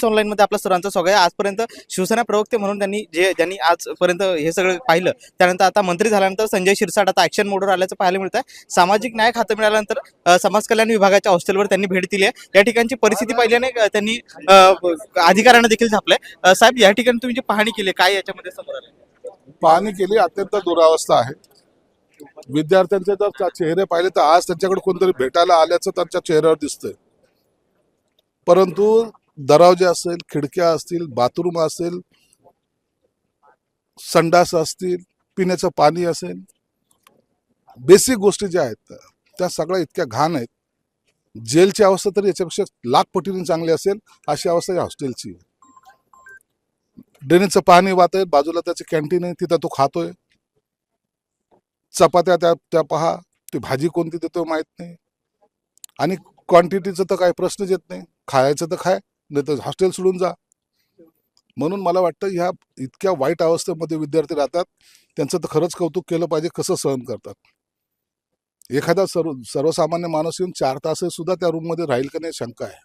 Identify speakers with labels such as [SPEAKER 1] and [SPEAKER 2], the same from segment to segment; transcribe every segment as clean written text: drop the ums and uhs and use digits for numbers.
[SPEAKER 1] Online मध्ये आपल्या सर्वांचं स्वागत आहे। आजपर्यंत शिवसेना प्रवक्ते म्हणून ज्यांनी आजपर्यंत हे सगळं पाहिलं, त्यानंतर आता मंत्री झाल्यानंतर संजय शिरसाट आता ऍक्शन मोडवर आल्याचं पाहायला मिळत आहे। सामाजिक न्याय खातं मिळाल्यानंतर समाज कल्याण विभागाच्या हॉस्टेलवर त्यांनी भेट दिली आहे। या ठिकाणची परिस्थिती पाहिल्याने त्यांनी अधिकाऱ्यांना देखील झापलंय। साहेब, या ठिकाणी तुम्ही जी पाहणी केली, काय याच्यामध्ये समोर आलं?
[SPEAKER 2] पाहणी केली, अत्यंत दुरावस्था आहे। विद्यार्थ्यांचे जर चेहरे पाहिले तर आज त्यांच्याकडे कोणतरी भेटायला आल्याचं त्यांच्या चेहऱ्यावर दिसतंय, परंतु दरवाजे असेल, खिडक्या असतील, बाथरूम असेल, संडास असतील, पिण्याचं पाणी असेल, बेसिक गोष्टी ज्या आहेत त्या सगळ्या इतक्या घाण आहेत। जेलची अवस्था तर याच्यापेक्षा लाख पटीने चांगली असेल अशी अवस्था या हॉस्टेलची आहे। ड्रेनेजचं पाणी वाहतंय, बाजूला त्याची कॅन्टीन आहे, तिथं तो खातोय। चपात्या त्या पहा, ती भाजी कोणती देतो माहित नाही, आणि क्वांटिटीचं तर काही प्रश्नच येत नाही। खायचं तर खाय, नाही तर हॉस्टेल सोडून जा। म्हणून मला वाटतं ह्या इतक्या वाईट अवस्थेमध्ये विद्यार्थी राहतात, त्यांचं तर खरंच कौतुक केलं पाहिजे, कसं सहन करतात। एखादा सर्वसामान्य माणूस येऊन 4 तास सुद्धा त्या रूममध्ये राहील का नाही शंका आहे।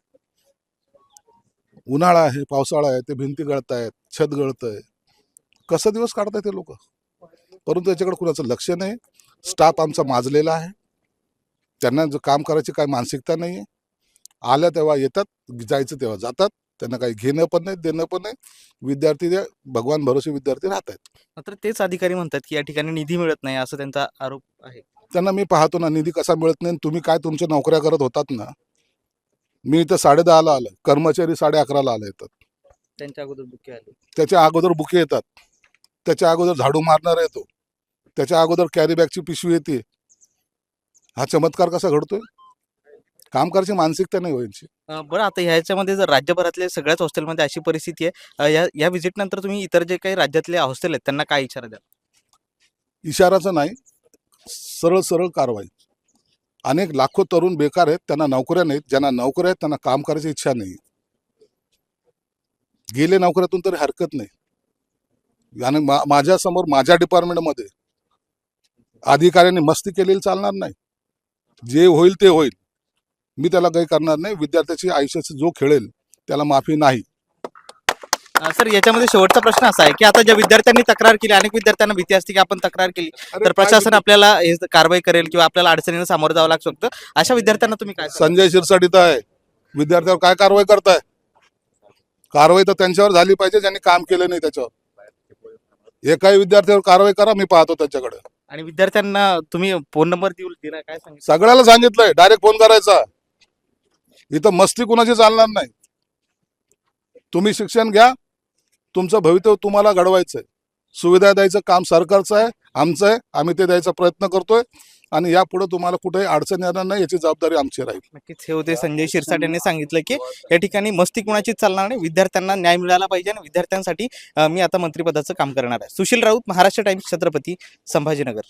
[SPEAKER 2] उन्हाळा आहे, पावसाळा आहे, ते भिंती गळतायत, छत गळतंय, कसं दिवस काढतायत ते लोक, परंतु याच्याकडे कुणाचं लक्ष नाही। स्टाफ आमचा माजलेला आहे, त्यांना जो काम करायची काही मानसिकता नाही आहे। आल्या तेव्हा येतात, जायचं तेव्हा जातात, त्यांना काही घेणं पण नाही, देणं पण नाही। विद्यार्थी भगवान भरोसे विद्यार्थी राहत आहेत।
[SPEAKER 1] मात्र तेच अधिकारी म्हणतात की या ठिकाणी निधी मिळत नाही, असं त्यांचा आरोप आहे।
[SPEAKER 2] त्यांना मी पाहतो ना, निधी कसा मिळत नाही, तुम्ही काय तुमच्या नोकऱ्या करत होतात ना। मी इथं 10:30ला आलं, कर्मचारी 11:30ला आले येतात,
[SPEAKER 1] त्यांच्या अगोदर बुके आले,
[SPEAKER 2] त्याच्या अगोदर बुके येतात, त्याच्या अगोदर झाडू मारणार येतो, त्याच्या अगोदर कॅरी बॅगची पिशवी येते। हा चमत्कार कसा घडतोय? काम करायची मानसिकता नाही व्हायची।
[SPEAKER 1] बरं, आता ह्याच्यामध्ये जर राज्यभरातले सगळ्याच हॉस्टेलमध्ये अशी परिस्थिती आहे, या व्हिजिट नंतर तुम्ही इतर जे काही राज्यातले हॉस्टेल आहेत त्यांना काय इशारा द्या?
[SPEAKER 2] इशाराचं नाही, सरळ सरळ कारवाई। अनेक लाखो तरुण बेकार आहेत, त्यांना नोकऱ्या नाहीत, ज्यांना नोकऱ्या आहेत त्यांना काम करायची इच्छा नाही। गेले नोकऱ्यातून तरी हरकत नाही। आणि माझ्या समोर माझ्या डिपार्टमेंटमध्ये अधिकाऱ्यांनी मस्ती केलेली चालणार नाही। जे होईल ते होईल, मी त्याला काही करणार नाही। विद्यार्थ्याची आयुष्याची जो खेळेल त्याला माफी नाही।
[SPEAKER 1] सर, याच्यामध्ये शेवटचा प्रश्न असा आहे की आता ज्या विद्यार्थ्यांनी तक्रार केली, अनेक विद्यार्थ्यांना भीती असते की आपण तक्रार केली तर प्रशासन आपल्याला हे कारवाई करेल किंवा आपल्याला अडचणींना सामोरं जावं लागू शकतं, अशा विद्यार्थ्यांना तुम्ही काय सांगाल?
[SPEAKER 2] संजय शिरसाट इथं आहे, विद्यार्थ्यावर काय कारवाई करताय? कारवाई तर त्यांच्यावर झाली पाहिजे ज्यांनी काम केलं नाही त्याच्यावर। एकाही विद्यार्थ्यावर कारवाई करा, मी पाहतो त्याच्याकडे।
[SPEAKER 1] आणि विद्यार्थ्यांना तुम्ही फोन नंबर दिला, काय सांगितलं?
[SPEAKER 2] सगळ्याला सांगितलंय, डायरेक्ट फोन करायचा। इथं मस्ती कुणाची चालणार नाही। तुम्ही शिक्षण घ्या, तुमचं भवितव्य तुम्हाला घडवायचंय। सुविधा द्यायचं काम सरकारचं आहे, आमचं आहे, आम्ही ते द्यायचा प्रयत्न करतोय। आणि यापुढे तुम्हाला कुठेही अडचण येणार नाही, याची जबाबदारी आमची राहील।
[SPEAKER 1] नक्कीच, हे होते संजय शिरसाट यांनी सांगितलं की या ठिकाणी मस्ती कुणाचीच चालणार नाही, विद्यार्थ्यांना न्याय मिळाला पाहिजे आणि विद्यार्थ्यांसाठी मी आता मंत्रिपदाचं काम करणार आहे। सुशील राऊत, महाराष्ट्र टाइम्स, छत्रपती संभाजीनगर।